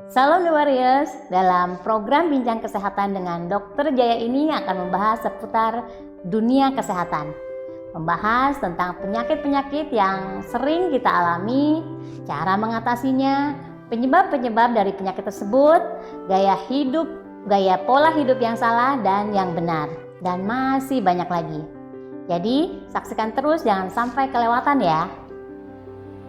Salam The Warriors, dalam program Bincang Kesehatan dengan Dr. Jaya ini akan membahas seputar dunia kesehatan. Membahas tentang penyakit-penyakit yang sering kita alami, cara mengatasinya, penyebab-penyebab dari penyakit tersebut, gaya pola hidup yang salah dan yang benar, dan masih banyak lagi. Jadi, saksikan terus, jangan sampai kelewatan ya.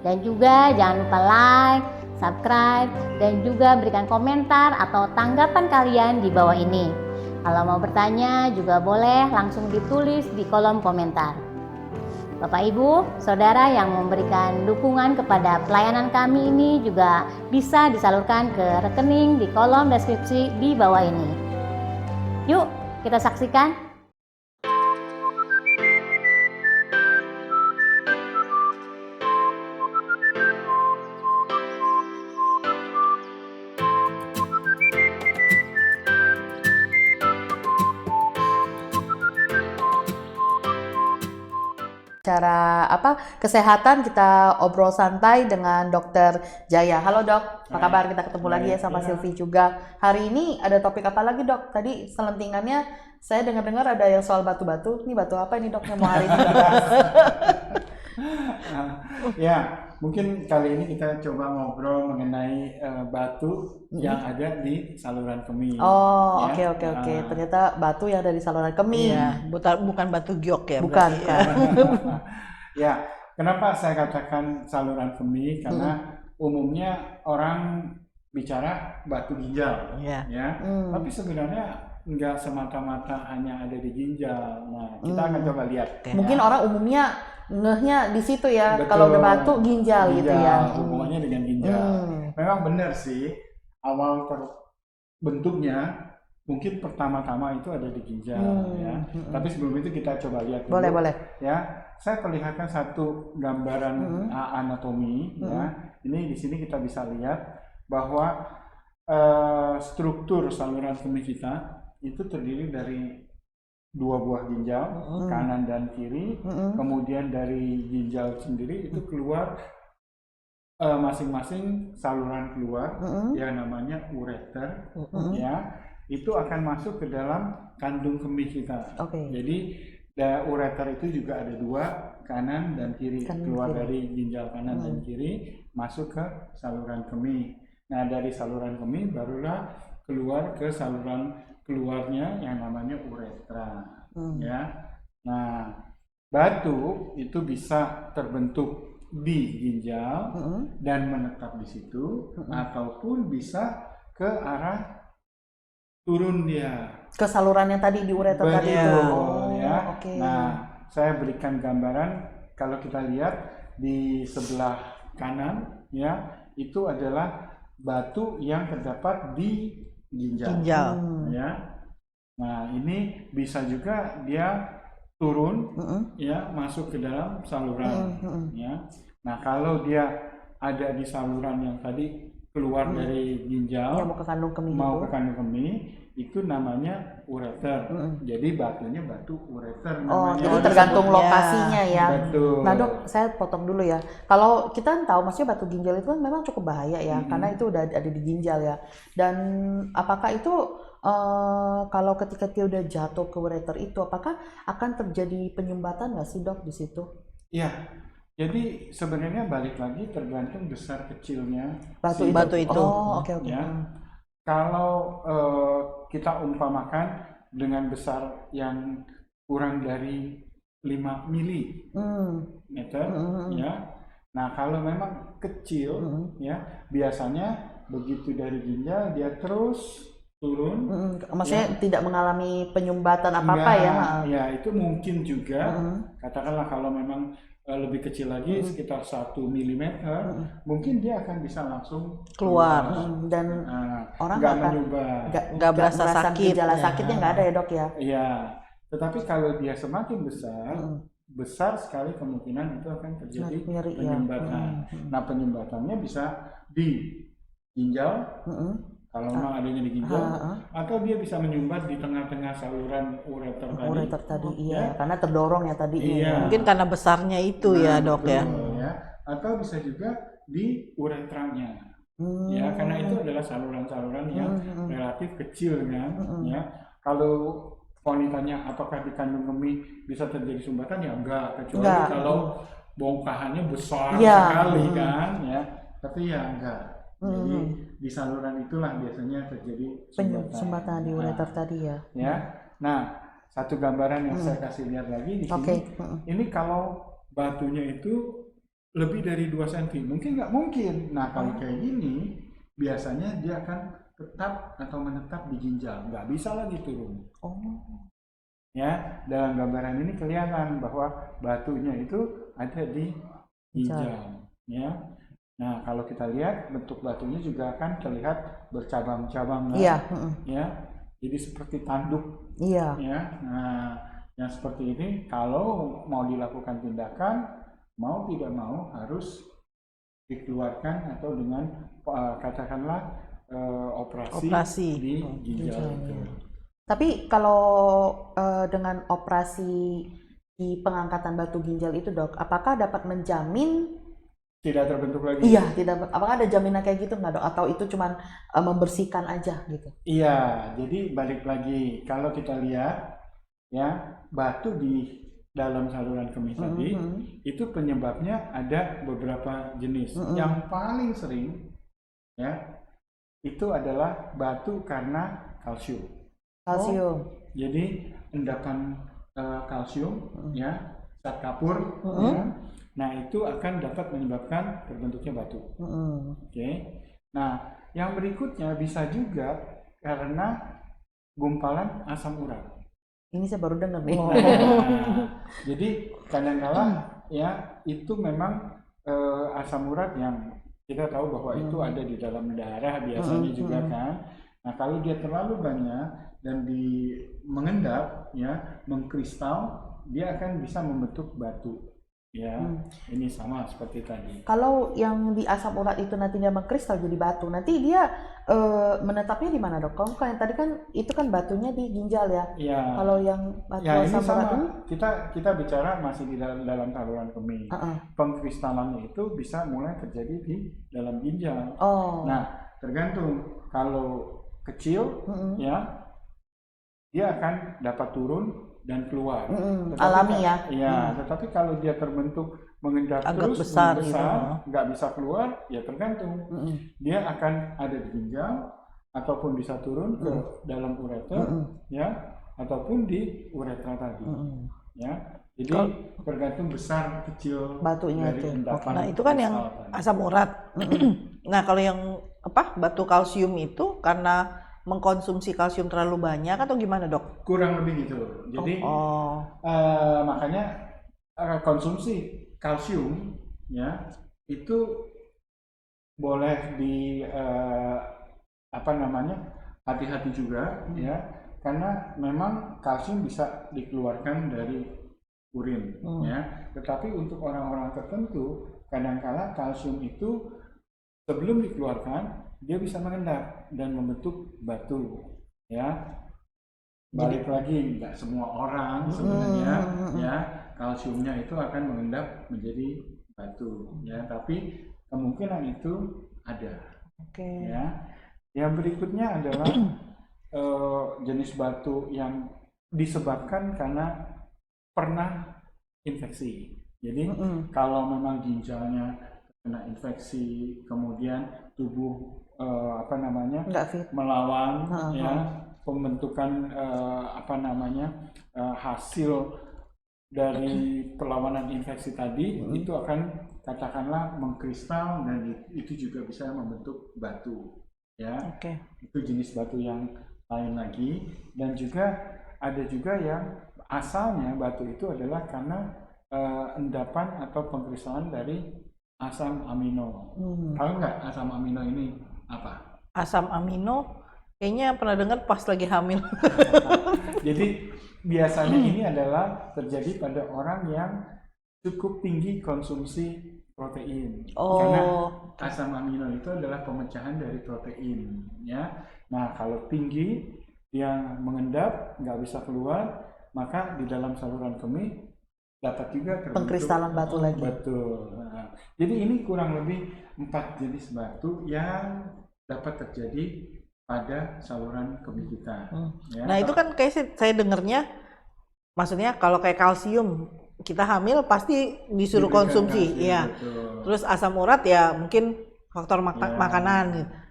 Dan juga jangan lupa like, subscribe, dan juga berikan komentar atau tanggapan kalian di bawah ini. Kalau mau bertanya juga boleh langsung ditulis di kolom komentar. Bapak Ibu, Saudara yang memberikan dukungan kepada pelayanan kami ini juga bisa disalurkan ke rekening di kolom deskripsi di bawah ini. Yuk, kita saksikan. Cara kesehatan kita obrol santai dengan Dokter Jaya. Halo Dok, apa kabar? Kita ketemu lagi ya sama Silvi juga. Hari ini ada topik apa lagi Dok? Tadi selentingannya saya dengar-dengar ada yang soal batu-batu. Ini batu apa ini Dok yang mau hari ini dibahas? Ya, mungkin kali ini kita coba ngobrol mengenai batu yang ada di saluran kemih. Oh, ya. oke. Ternyata batu yang ada di saluran kemih. Iya, bukan batu giok ya? Bukan. Ya, kenapa saya katakan saluran kemih? Karena umumnya orang bicara batu ginjal, Iya. ya. Tapi sebenarnya nggak semata-mata hanya ada di ginjal. Nah, kita akan coba lihat. Mungkin orang umumnya ngehnya di situ ya. Betul. Kalau udah batu ginjal gitu ya. Hubungannya dengan ginjal. Memang benar sih, awal terbentuknya mungkin pertama-tama itu ada di ginjal, ya. Tapi sebelum itu kita coba lihat dulu. Boleh. Ya, saya perlihatkan satu gambaran anatomi. Ya, ini di sini kita bisa lihat bahwa struktur saluran kemih kita itu terdiri dari dua buah ginjal, kanan dan kiri. Kemudian dari ginjal sendiri itu keluar masing-masing saluran keluar, yang namanya ureter, ya. Itu akan masuk ke dalam kandung kemih kita. Jadi ureter itu juga ada dua, kanan dan kiri, keluar dari ginjal kanan dan kiri masuk ke saluran kemih. Nah, dari saluran kemih barulah keluar ke saluran keluarnya yang namanya uretra, ya. Nah, batu itu bisa terbentuk di ginjal dan menetap di situ, ataupun bisa ke arah turun dia Ke saluran yang tadi di ureter tadi itu. ya. Nah, saya berikan gambaran. Kalau kita lihat di sebelah kanan, ya, itu adalah batu yang terdapat di ginjal. Ya. Nah, ini bisa juga dia turun, ya, masuk ke dalam saluran, ya. Nah, kalau dia ada di saluran yang tadi keluar dari ginjal, mau ke kandung kemih, itu namanya ureter. Jadi batunya batu ureter namanya. Jadi tergantung lokasinya ya. Betul. Nah Dok, saya potong dulu ya. Kalau kita tahu maksudnya batu ginjal itu kan memang cukup bahaya ya, karena itu udah ada di ginjal ya. Dan apakah itu kalau ketika dia udah jatuh ke ureter itu, apakah akan terjadi penyumbatan nggak sih Dok di situ? Iya. Jadi sebenarnya balik lagi tergantung besar kecilnya batu itu. Oke. Ya. Kalau kita umpamakan dengan besar yang kurang dari 5 milimeter, ya. Nah, kalau memang kecil, ya, biasanya begitu dari ginjal dia terus turun. Maksudnya tidak mengalami penyumbatan apa-apa ya? Ya, itu mungkin juga. Katakanlah kalau memang lebih kecil lagi, sekitar 1 milimeter, mungkin dia akan bisa langsung keluar. Dan orang nggak berasa sakit. Gejala sakitnya nggak ada ya Dok ya? Iya, tetapi kalau dia semakin besar sekali kemungkinan itu akan terjadi penyumbatan. Nah, penyumbatannya bisa di ginjal, kalau memang adanya di ginjal, atau dia bisa menyumbat di tengah-tengah saluran ureter tadi. Iya, karena terdorong ya tadi. Iya. Mungkin karena besarnya itu ya Dok ya. Atau bisa juga di uretranya. Ya, karena itu adalah saluran-saluran yang relatif kecil kan, ya. Kalau wanitanya apakah di kandung kemih bisa terjadi sumbatan, ya enggak, kecuali kalau bongkahannya besar sekali kan, ya. Tapi ya enggak. Jadi di saluran itulah biasanya terjadi sumbatan di ureter tadi ya. Ya. Nah, satu gambaran yang saya kasih lihat lagi di sini. Ini kalau batunya itu lebih dari 2 cm, mungkin nggak mungkin. Nah, kalau kayak gini, biasanya dia akan tetap atau menetap di ginjal, nggak bisa lagi turun. Ya, dalam gambaran ini kelihatan bahwa batunya itu ada di ginjal. Ya. Nah, kalau kita lihat bentuk batunya juga akan terlihat bercabang-cabang, ya. Jadi seperti tanduk. Ya. Nah, yang seperti ini kalau mau dilakukan tindakan, mau tidak mau harus dikeluarkan atau dengan katakanlah operasi di ginjal itu. Tapi kalau dengan operasi di pengangkatan batu ginjal itu, Dok, apakah dapat menjamin tidak terbentuk lagi? Iya, tidak. Apakah ada jaminan kayak gitu nggak, Dok? Atau itu cuman membersihkan aja gitu? Iya, jadi balik lagi kalau kita lihat ya, batu di dalam saluran kemih tadi itu penyebabnya ada beberapa jenis. Yang paling sering ya itu adalah batu karena kalsium. Jadi endapan kalsium ya, zat kapur ya. Nah, itu akan dapat menyebabkan terbentuknya batu. Oke. Nah, yang berikutnya bisa juga karena gumpalan asam urat. Ini saya baru dengar nih. Jadi kadang-kala ya itu memang asam urat yang kita tahu bahwa itu ada di dalam darah biasanya juga kan. Nah, kalau dia terlalu banyak dan mengendap ya, mengkristal, dia akan bisa membentuk batu. Ya, ini sama seperti tadi. Kalau yang di asam urat itu nantinya mengkristal jadi batu, nanti dia menetapnya di mana, Dok? Kalau yang tadi kan itu kan batunya di ginjal ya. Kalau yang batu asam urat ini kita bicara masih di dalam saluran kemih. Pengkristalannya itu bisa mulai terjadi di dalam ginjal. Nah, tergantung. Kalau kecil ya, dia akan dapat turun dan keluar. Alami ya. Iya, tetapi kalau dia terbentuk mengendap agak terus besar, nggak bisa keluar, ya tergantung. Dia akan ada di ginjal ataupun bisa turun ke dalam ureter ya, ataupun di uretra tadi. Ya. Jadi tergantung besar kecil batunya dari itu. endapan. Nah, itu kan yang asam urat. Nah, kalau yang batu kalsium itu karena mengkonsumsi kalsium terlalu banyak atau gimana, Dok? Kurang lebih gitu. Jadi makanya konsumsi kalsium ya itu boleh di hati-hati juga ya, karena memang kalsium bisa dikeluarkan dari urin ya. Tetapi untuk orang-orang tertentu kadang-kala kalsium itu sebelum dikeluarkan dia bisa mengendap dan membentuk batu ya. Balik lagi, nggak semua orang sebenarnya ya kalsiumnya itu akan mengendap menjadi batu ya, tapi kemungkinan itu ada. Ya. Yang berikutnya adalah jenis batu yang disebabkan karena pernah infeksi. Jadi kalau memang ginjalnya kena infeksi, kemudian tubuh melawan ya pembentukan hasil dari perlawanan infeksi tadi itu akan katakanlah mengkristal dan itu juga bisa membentuk batu ya. Itu jenis batu yang lain lagi. Dan juga ada juga yang asalnya batu itu adalah karena endapan atau pengkristalan dari asam amino. Tahu nggak asam amino ini apa? Asam amino kayaknya pernah dengar pas lagi hamil. Jadi biasanya ini adalah terjadi pada orang yang cukup tinggi konsumsi protein. Karena asam amino itu adalah pemecahan dari protein ya. Nah, kalau tinggi yang mengendap nggak bisa keluar, maka di dalam saluran kemih dapat juga terbentuk pengkristalan batu lagi. Betul. Nah, jadi ini kurang lebih 4 jenis batu yang dapat terjadi pada saluran kemih kita. Ya. Nah itu kan kayak saya dengernya, maksudnya kalau kayak kalsium kita hamil pasti disuruh Diberikan konsumsi, kalsium, ya. betul. Terus asam urat ya mungkin faktor makanan.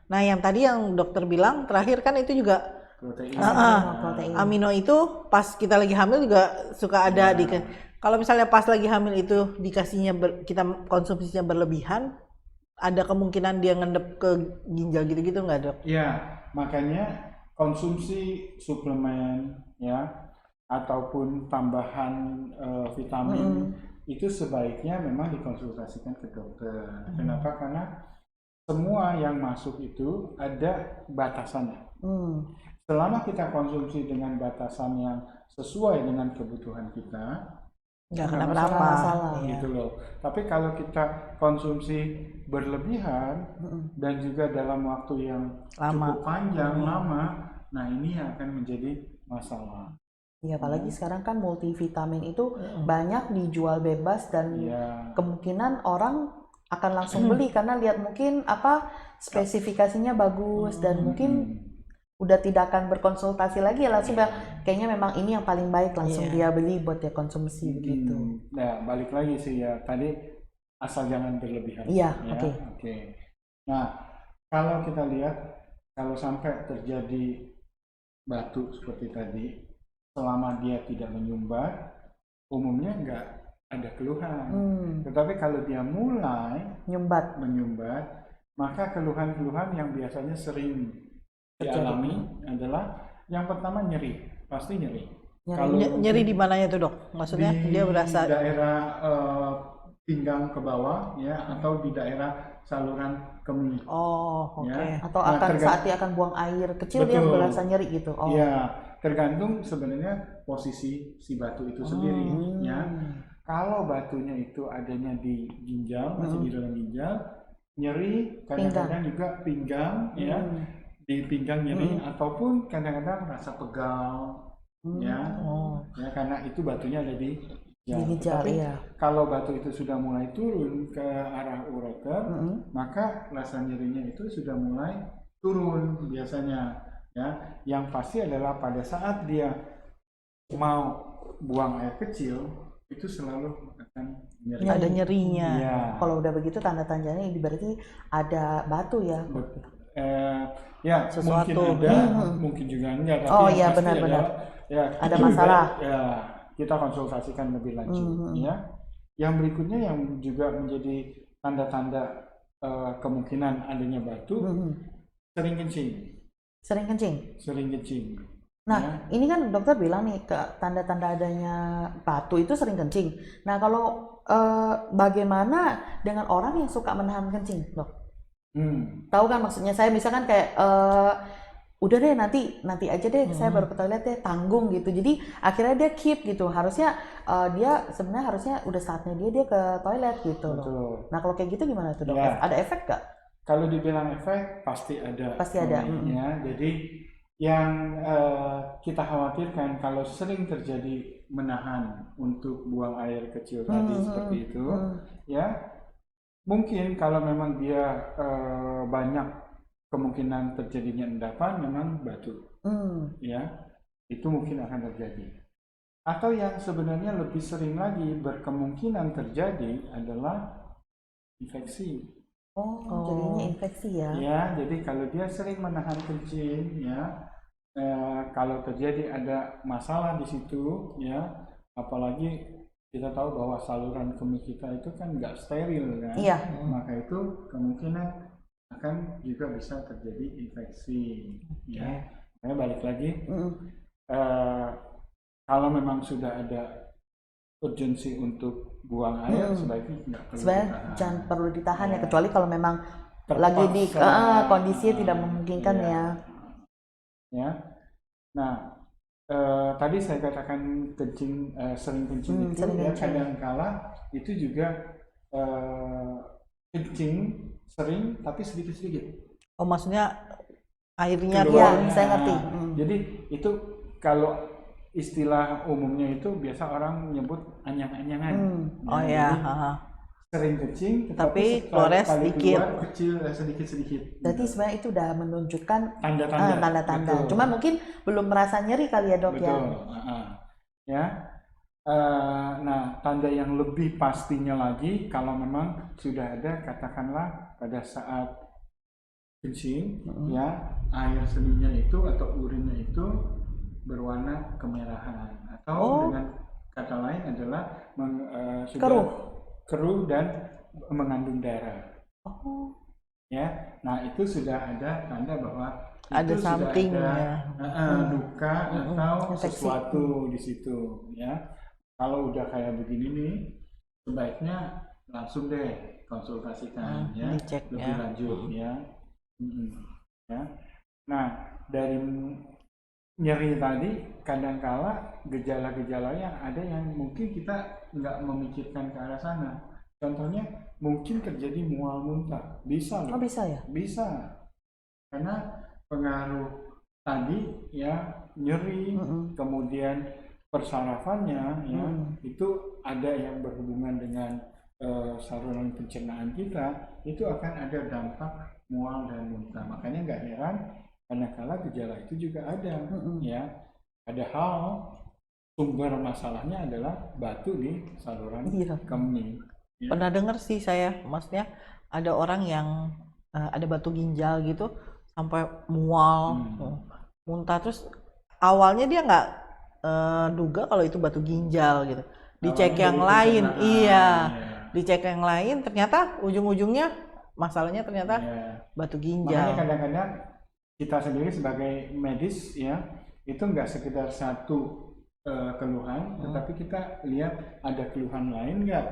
Nah yang tadi yang dokter bilang terakhir kan itu juga Protein. Protein. amino itu pas kita lagi hamil juga suka ada di. Kalau misalnya pas lagi hamil itu dikasihnya kita konsumsinya berlebihan, ada kemungkinan dia ngendep ke ginjal gitu-gitu nggak, Dok? Ya, makanya konsumsi suplemen ya ataupun tambahan vitamin itu sebaiknya memang dikonsultasikan ke dokter. Kenapa? Karena semua yang masuk itu ada batasannya. Selama kita konsumsi dengan batasan yang sesuai dengan kebutuhan kita, Nggak nggak masalah. gitu loh. Tapi kalau kita konsumsi berlebihan dan juga dalam waktu yang cukup panjang lama, nah ini akan menjadi masalah. Ya, apalagi sekarang kan multivitamin itu banyak dijual bebas dan kemungkinan orang akan langsung beli karena lihat mungkin apa spesifikasinya bagus dan mungkin udah tidak akan berkonsultasi lagi ya langsung kayaknya memang ini yang paling baik langsung dia beli buat dia konsumsi begitu. Nah, balik lagi sih ya tadi asal jangan berlebihan. Iya, ya. Oke. Nah, kalau kita lihat kalau sampai terjadi batu seperti tadi, selama dia tidak menyumbat, umumnya nggak ada keluhan. Tetapi kalau dia mulai menyumbat, maka keluhan-keluhan yang biasanya sering dialami adalah yang pertama nyeri, pasti nyeri. Kalau nyeri di mananya tuh, Dok? Maksudnya di dia berasa daerah pinggang ke bawah ya atau di daerah saluran kemih. Oke. Ya. Atau saat dia akan buang air kecil dia berasa nyeri gitu. Iya, tergantung sebenarnya posisi si batu itu sendiri ya. Kalau batunya itu adanya di ginjal, masih di dalam ginjal, nyeri, kadang-kadang juga pinggang ya. Di pinggang nyeri ataupun kadang-kadang rasa pegal ya karena itu batunya ada di ginjal. Tapi kalau batu itu sudah mulai turun ke arah ureter maka rasa nyerinya itu sudah mulai turun biasanya ya. Yang pasti adalah pada saat dia mau buang air kecil itu selalu akan nyeri. Ada nyerinya. Ya. Kalau udah begitu tanda-tandanya ini berarti ada batu ya. Ya, sesuatu mungkin ada, mungkin juga enggak. Tapi iya benar-benar. Ya, ada masalah. Ya, kita konsultasikan lebih lanjut. Ya, yang berikutnya yang juga menjadi tanda-tanda kemungkinan adanya batu, sering kencing. Sering kencing. Nah, ini kan dokter bilang nih tanda-tanda adanya batu itu sering kencing. Nah, kalau bagaimana dengan orang yang suka menahan kencing, Dok? Tahu kan maksudnya saya misalkan kayak udah deh nanti aja deh saya baru ke toilet deh, tanggung gitu. Jadi akhirnya dia keep gitu. Harusnya dia sebenarnya harusnya udah saatnya dia ke toilet gitu. Betul. Nah, kalau kayak gitu gimana tuh, Dok? Ya. Ada efek gak? Kalau dibilang efek pasti ada. Ya. Jadi yang kita khawatirkan kalau sering terjadi menahan untuk buang air kecil tadi seperti itu ya. Mungkin kalau memang dia banyak kemungkinan terjadinya endapan, memang batu, ya itu mungkin akan terjadi. Atau yang sebenarnya lebih sering lagi berkemungkinan terjadi adalah infeksi. Jadinya infeksi ya? Ya, jadi kalau dia sering menahan kencing, ya kalau terjadi ada masalah di situ, ya apalagi kita tahu bahwa saluran kemih kita itu kan nggak steril kan, maka itu kemungkinan akan juga bisa terjadi infeksi. Ya, balik lagi, kalau memang sudah ada urgensi untuk buang air, sebaiknya nggak perlu ditahan. Jangan perlu ditahan ya, kecuali kalau memang lagi di kondisi tidak memungkinkan ya. Ya, nah. Tadi saya katakan kencing, sering kencing itu ya kadang-kala itu juga kencing sering tapi sedikit-sedikit. Maksudnya airnya keluar. Iya, saya ngerti. Jadi itu kalau istilah umumnya itu biasa orang menyebut anyang-anyangan. Oh Jadi ya. sering kencing, Tapi sekali keluarnya kali sedikit. keluar kecil sedikit-sedikit. Berarti sebenarnya itu udah menunjukkan Tanda-tanda. tanda-tanda. Betul. Cuman mungkin belum merasa nyeri kali ya dok ya. Betul. Ya. Nah, tanda yang lebih pastinya lagi kalau memang sudah ada katakanlah pada saat kencing, ya air seninya itu atau urinnya itu berwarna kemerahan atau dengan kata lain adalah sudah keruh dan mengandung darah. Ya, nah itu sudah ada tanda bahwa Ada itu something sudah ada luka atau infeksi. sesuatu di situ. Ya, kalau udah kayak begini nih, sebaiknya langsung deh konsultasikan, ya, dicek, lebih ya. lanjut, ya. Ya. Nah, dari nyeri tadi kadangkala gejala-gejala yang ada yang mungkin kita nggak memikirkan ke arah sana. Contohnya mungkin terjadi mual muntah, bisa loh. Oh bisa ya? Bisa, karena pengaruh tadi ya nyeri, kemudian persarafannya ya itu ada yang berhubungan dengan saluran pencernaan kita, itu akan ada dampak mual dan muntah. Makanya nggak heran kadang-kala gejala itu juga ada, ya. Padahal sumber masalahnya adalah batu di saluran kemih. Ya. Pernah dengar sih saya, maksudnya ada orang yang ada batu ginjal gitu sampai mual, muntah, terus awalnya dia nggak duga kalau itu batu ginjal gitu. Dicek yang lain, dicek yang lain, ternyata ujung-ujungnya masalahnya ternyata batu ginjal. Makanya kadang-kadang kita sendiri sebagai medis ya itu nggak sekedar satu keluhan, tetapi kita lihat ada keluhan lain nggak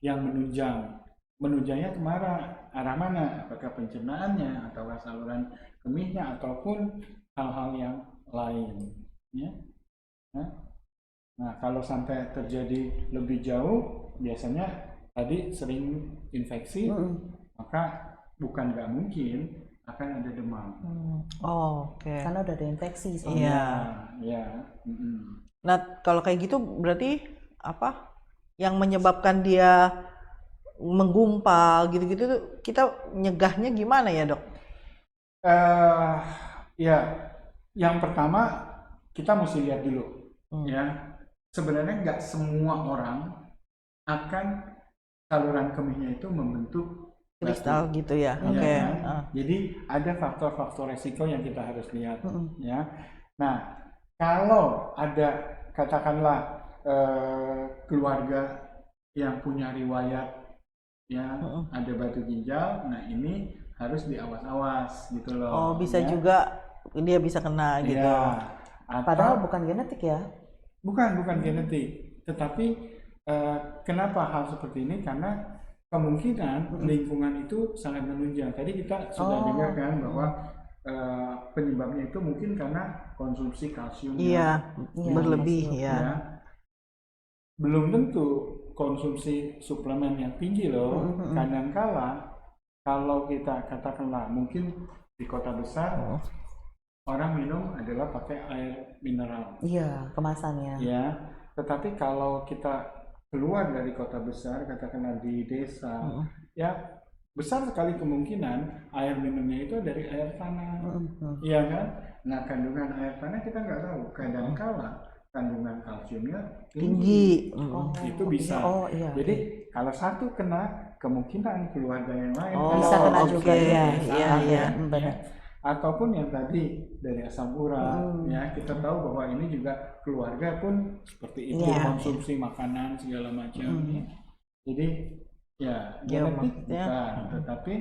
yang menunjang. Menunjangnya kemana? Arah mana? Apakah pencernaannya atau saluran kemihnya ataupun hal-hal yang lain, ya. Nah, kalau sampai terjadi lebih jauh, biasanya tadi sering infeksi, maka bukan nggak mungkin akan ada demam. Karena udah ada infeksi. Iya. Nah, kalau kayak gitu berarti apa yang menyebabkan dia menggumpal gitu-gitu tuh kita nyegahnya gimana ya, Dok? Ya, yang pertama kita mesti lihat dulu, ya. Sebenarnya nggak semua orang akan saluran kemihnya itu membentuk kristal batu, gitu ya. Kan? Jadi ada faktor-faktor resiko yang kita harus lihat, ya. Nah, kalau ada katakanlah keluarga yang punya riwayat ya ada batu ginjal, nah ini harus diawas-awas gitu loh. Bisa juga dia bisa kena gitu. Padahal bukan genetik ya? Bukan genetik, tetapi kenapa hal seperti ini? Karena kemungkinan lingkungan itu sangat menunjang. Tadi kita sudah dengar kan bahwa penyebabnya itu mungkin karena konsumsi kalsium berlebih ya. Belum tentu konsumsi suplemen yang tinggi loh. Kadangkala kalau kita katakanlah mungkin di kota besar orang minum adalah pakai air mineral. Iya, kemasannya. Ya, tetapi kalau kita keluar dari kota besar, katakanlah di desa, ya besar sekali kemungkinan air minumnya itu dari air tanah, iya kan? Nah, kandungan air tanah kita nggak tahu. Kadangkala kandungan kalsiumnya tinggi. Itu bisa. Jadi kalau satu kena, kemungkinan keluarga yang lain bisa kena juga ya. Iya. Ataupun yang tadi dari asam urat, ya kita tahu bahwa ini juga keluarga pun seperti itu, konsumsi makanan segala macam. Jadi ya genetik bukan, tetapi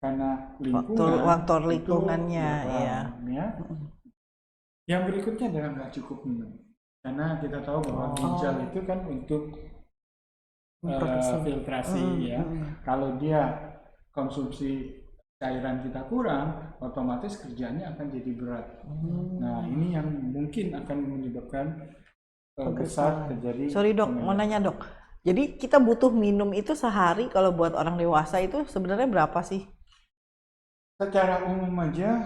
karena lingkungan, faktor lingkungannya ya. Yang berikutnya adalah nggak cukup minum, karena kita tahu bahwa ginjal itu kan untuk filtrasi ya. Kalau dia konsumsi cairan kita kurang, otomatis kerjanya akan jadi berat. Nah, ini yang mungkin akan menyebabkan besar terjadi. Sorry dok, mau nanya dok. Jadi kita butuh minum itu sehari kalau buat orang dewasa itu sebenarnya berapa sih? Secara umum aja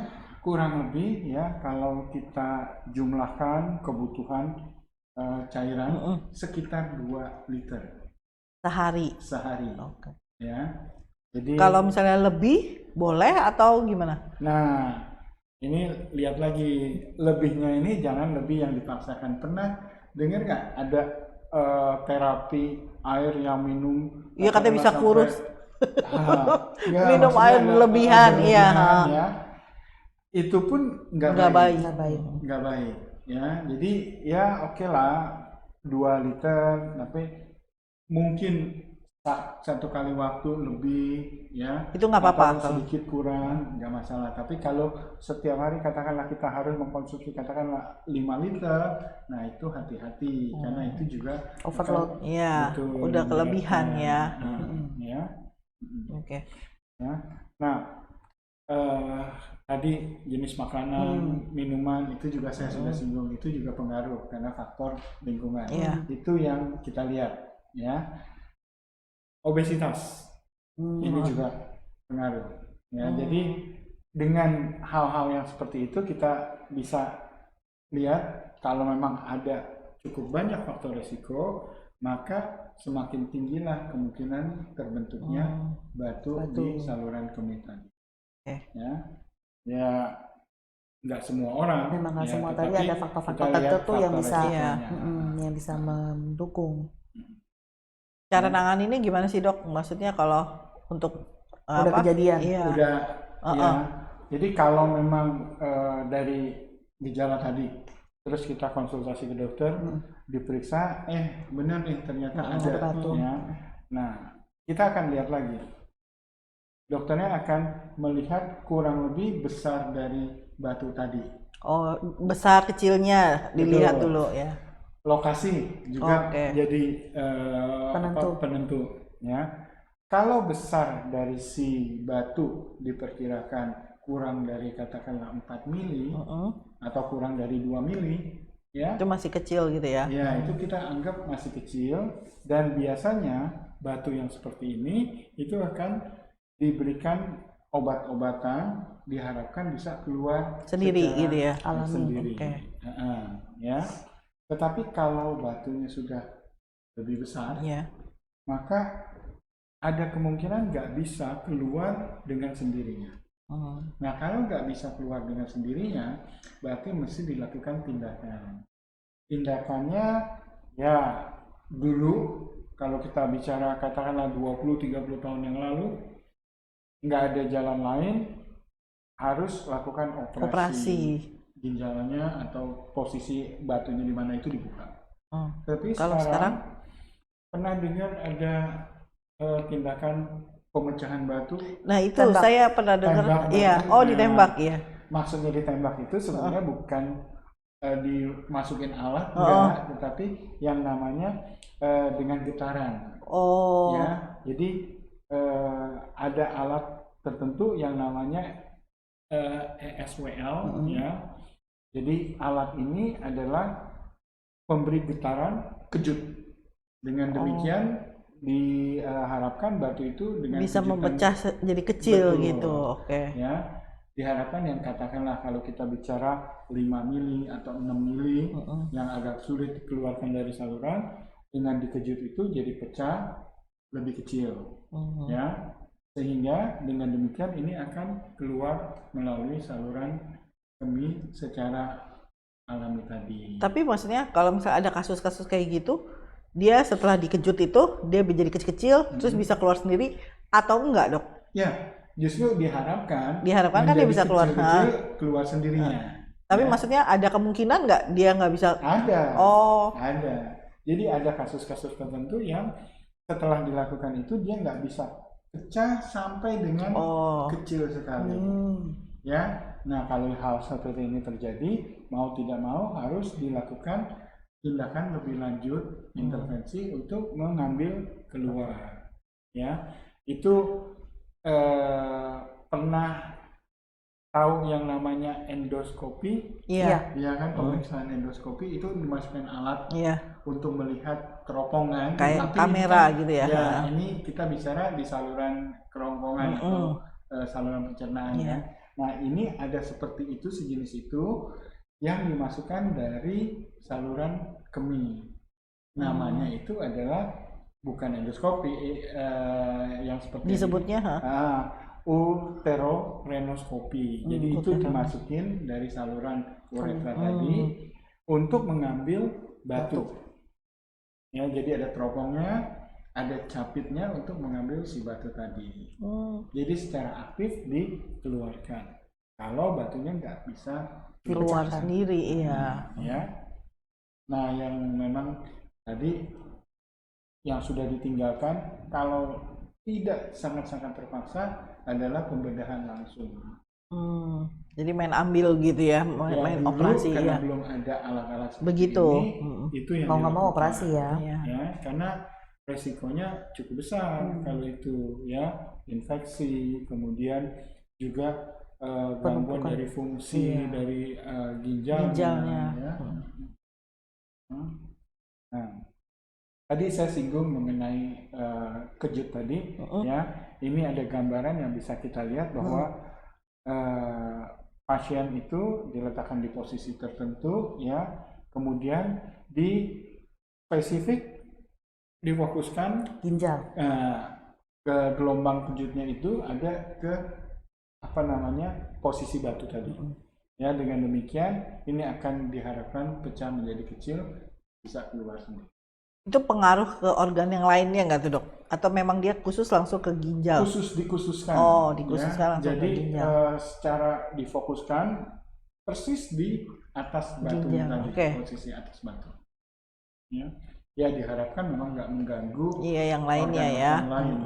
kurang lebih ya kalau kita jumlahkan kebutuhan cairan sekitar 2 liter Sehari. sehari. Oke. Ya. Jadi Kalau misalnya lebih boleh atau gimana? nah, ini lihat lagi lebihnya ini jangan lebih yang dipaksakan. Pernah dengar nggak ada terapi air yang minum? Iya, katanya bisa sampai- kurus. Ya, Minum maksudnya air ada berlebihan, iya. ya. Itu pun nggak Nggak baik. Nggak baik. Ya, jadi ya oke lah 2 liter, tapi mungkin satu kali waktu lebih ya. Itu nggak apa-apa atau kalau sedikit kurang nggak masalah. Tapi kalau setiap hari katakanlah kita harus mengkonsumsi katakanlah 5 liter, nah itu hati-hati karena itu juga Overload. Iya, betul, udah kelebihan ya. ya. Oke. Ya. Nah, tadi jenis makanan, minuman itu juga saya sudah singgung, itu juga pengaruh karena faktor lingkungan. Iya. Itu yang kita lihat, ya. Obesitas ini juga pengaruh. Ya, jadi dengan hal-hal yang seperti itu kita bisa lihat kalau memang ada cukup banyak faktor resiko, maka semakin tinggilah kemungkinan terbentuknya batu di saluran kemih tadi. Ya, nggak semua orang. Memang nggak ya, semua tadi tetapi ada faktor-faktor kita lihat tertentu yang faktor bisa resikonya. yang bisa mendukung. Cara nanganinnya gimana sih, Dok? Maksudnya kalau untuk Udah apa? kejadian. Iya. Udah, ya. Jadi kalau memang dari gejala tadi, terus kita konsultasi ke dokter, diperiksa, benar nih ternyata ada batu. ya. Nah, kita akan lihat lagi. Dokternya akan melihat kurang lebih besar dari batu tadi. Oh, besar kecilnya dilihat Betul. dulu ya. Lokasi juga jadi penentu. Ya. Kalau besar dari si batu diperkirakan kurang dari katakanlah 4 mili atau kurang dari 2 mili, ya. Itu masih kecil gitu ya. Ya, itu kita anggap masih kecil dan biasanya batu yang seperti ini itu akan diberikan obat-obatan, diharapkan bisa keluar Sendiri secara gitu ya. Alami. sendiri. Oke. Ya. Tetapi kalau batunya sudah lebih besar, Iya. maka ada kemungkinan nggak bisa keluar dengan sendirinya. Nah, kalau nggak bisa keluar dengan sendirinya, berarti mesti dilakukan tindakan. Tindakannya ya dulu kalau kita bicara katakanlah 20-30 tahun yang lalu, nggak ada jalan lain, harus lakukan operasi. Ginjalnya atau posisi batunya di mana itu dibuka. Tapi kalau sekarang pernah dengar ada tindakan pemecahan batu? Nah, itu Tembak. saya pernah dengar. Tembak Iya, batu. ditembak ya. Maksudnya ditembak itu sebenarnya bukan dimasukin alat, enggak, tetapi yang namanya dengan getaran. Ya, jadi ada alat tertentu yang namanya ESWL, ya. Jadi alat ini adalah pemberi getaran kejut. Dengan demikian diharapkan batu itu dengan bisa kejutan memecah jadi kecil. Betul. Gitu. Oke. Ya, diharapkan yang katakanlah kalau kita bicara 5 mili atau 6 mili yang agak sulit dikeluarkan dari saluran, dengan dikejut itu jadi pecah lebih kecil. Ya, sehingga dengan demikian ini akan keluar melalui saluran kemih secara alami tadi. Tapi maksudnya kalau misalnya ada kasus-kasus kayak gitu, dia setelah dikejut itu dia menjadi kecil-kecil terus bisa keluar sendiri atau enggak, Dok? Ya, justru diharapkan kan dia bisa keluar. Keluar sendirinya. Tapi maksudnya ada kemungkinan nggak dia nggak bisa? Ada. Oh. Ada. Jadi ada kasus-kasus tertentu yang setelah dilakukan itu dia nggak bisa pecah sampai dengan kecil sekali. Ya. Nah, kalau hal seperti ini terjadi, mau tidak mau harus dilakukan tindakan lebih lanjut, intervensi untuk mengambil keluar. Ya, itu pernah tahu yang namanya endoskopi? Iya. Iya kan, pemeriksaan endoskopi itu dimasukkan alat untuk melihat kerokongan. Kayak tapi kamera kan, gitu ya. Ya, ini kita bicara di saluran kerongkongan atau saluran pencernaan ya. Nah, ini ada seperti itu, sejenis itu yang dimasukkan dari saluran kemih. Namanya itu adalah bukan endoskopi yang seperti Disebutnya uterorenoskopi. Jadi itu dimasukin dari saluran uretra tadi untuk mengambil batu. Ya, jadi ada teropongnya, ada capitnya untuk mengambil si batu tadi. Jadi secara aktif dikeluarkan. Kalau batunya nggak bisa keluar sendiri, ya. Nah, yang memang tadi yang sudah ditinggalkan, kalau tidak sangat-sangat terpaksa adalah pembedahan langsung. Jadi main ambil gitu ya, main dulu, operasi karena ya. belum ada alat-alat seperti Begitu. ini, itu yang Mau nggak mau dilakukan. operasi ya. Ya, karena resikonya cukup besar kalau itu ya, infeksi, kemudian juga gangguan dari fungsi dari ginjalnya. Ya. Nah, tadi saya singgung mengenai kejut tadi, ya. Ini ada gambaran yang bisa kita lihat bahwa pasien itu diletakkan di posisi tertentu, ya. Kemudian di spesifik difokuskan Ginjal. ke gelombang kejutnya itu ada ke posisi batu tadi. Ya, dengan demikian ini akan diharapkan pecah menjadi kecil, bisa keluar sendiri. Itu pengaruh ke organ yang lainnya nggak tuh dok? Atau memang dia khusus langsung ke ginjal? Dikhususkan. Oh, dikhususkan langsung jadi, ke ginjal. Secara difokuskan persis di atas batu tadi, posisi atas batu. Ya, diharapkan memang nggak mengganggu yang lainnya ya. Lain.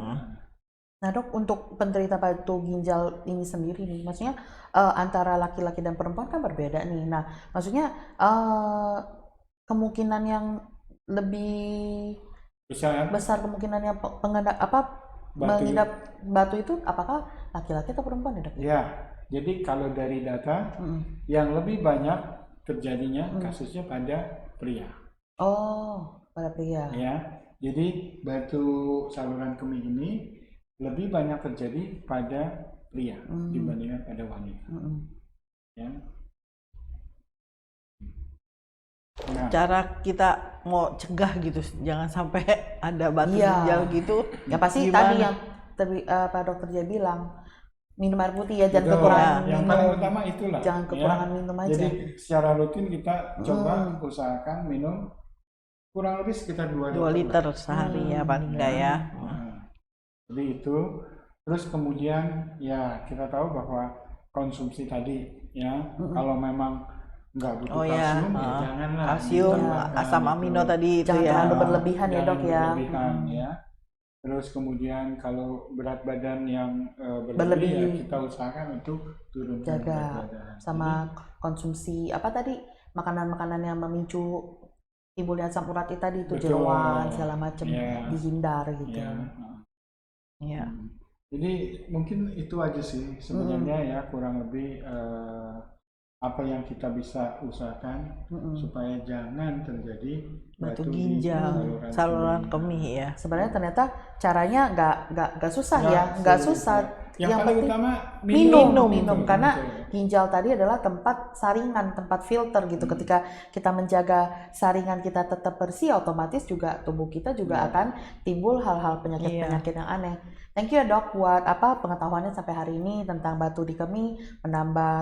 Nah dok, untuk penderita batu ginjal ini sendiri nih, maksudnya antara laki-laki dan perempuan kan berbeda nih. Nah, maksudnya kemungkinan yang lebih besar kemungkinannya mengidap batu itu apakah laki-laki atau perempuan ya dok? Ya, jadi kalau dari data yang lebih banyak terjadinya kasusnya pada pria. Oh, pada pria. Ya, jadi batu saluran kemih ini lebih banyak terjadi pada pria dibandingkan pada wanita. Ya. Nah, cara kita mau cegah gitu, jangan sampai ada batu ginjal gitu. Ya pasti gimana? tadi yang Pak Dokter Jaya bilang, minum air putih ya, jangan kekurangan minum. Yang paling utama itulah. Jangan kekurangan minum aja. Jadi secara rutin kita coba usahakan minum kurang lebih sekitar 2 liter sehari ya paling enggak ya. Jadi itu, terus kemudian ya kita tahu bahwa konsumsi tadi ya, kalau memang nggak butuh kalsium ya janganlah. Kalsium, asam amino tadi itu jangan ya. terlalu berlebihan ya dok ya. Ya. Terus kemudian kalau berat badan yang berlebih ya kita usahakan untuk turunkan berat badan. Sama konsumsi apa tadi, makanan-makanan yang memicu timbulnya asam urat tadi itu, jeroan segala macam dihindar gitu. Ya. Jadi mungkin itu aja sih sebenarnya ya, kurang lebih apa yang kita bisa usahakan supaya jangan terjadi batu ginjal saluran kemih ya. Sebenarnya ternyata caranya nggak susah ya, nggak susah. Yang paling utama minum karena ginjal tadi adalah tempat saringan, tempat filter gitu. Ketika kita menjaga saringan kita tetap bersih, otomatis juga tubuh kita juga akan timbul hal-hal penyakit-penyakit yang aneh. Thank you ya dok buat pengetahuannya sampai hari ini tentang batu di kemih,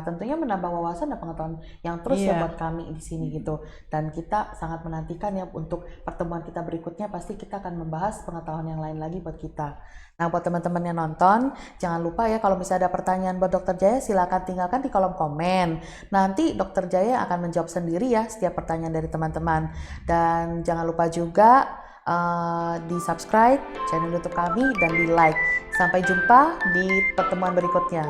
tentunya menambah wawasan dan pengetahuan yang terus ya buat kami di sini gitu. Dan kita sangat menantikan ya untuk pertemuan kita berikutnya, pasti kita akan membahas pengetahuan yang lain lagi buat kita. Nah, buat teman-teman yang nonton, jangan lupa ya kalau misalnya ada pertanyaan buat Dokter Jaya, silakan tinggalkan di kolom komen. Nanti Dokter Jaya akan menjawab sendiri ya setiap pertanyaan dari teman-teman. Dan jangan lupa juga di subscribe channel YouTube kami dan di like. Sampai jumpa di pertemuan berikutnya.